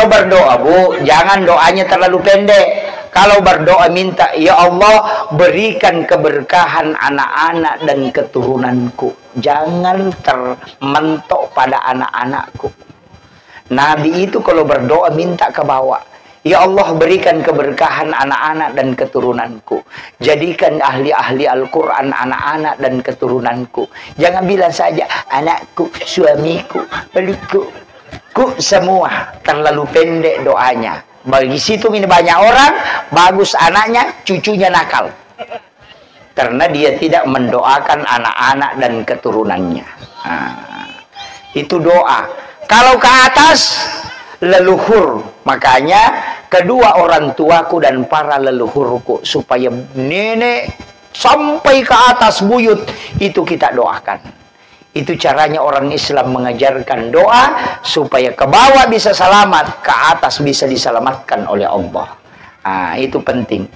Kalau berdoa, Bu, jangan doanya terlalu pendek. Kalau berdoa minta, ya Allah berikan keberkahan anak-anak dan keturunanku. Jangan termentok pada anak-anakku. Nabi itu kalau berdoa minta ke bawah. Ya Allah berikan keberkahan anak-anak dan keturunanku. Jadikan ahli-ahli Al-Quran anak-anak dan keturunanku. Jangan bilang saja anakku, suamiku, pelikku. Semua terlalu pendek doanya. Bagi situ ini banyak orang, bagus anaknya, cucunya nakal. Karena dia tidak mendoakan anak-anak dan keturunannya. Nah, itu doa. Kalau ke atas, leluhur. Makanya kedua orang tuaku dan para leluhurku, supaya nenek sampai ke atas buyut, itu kita doakan. Itu caranya orang Islam mengajarkan doa, supaya ke bawah bisa selamat, ke atas bisa diselamatkan oleh Allah. Nah, itu penting.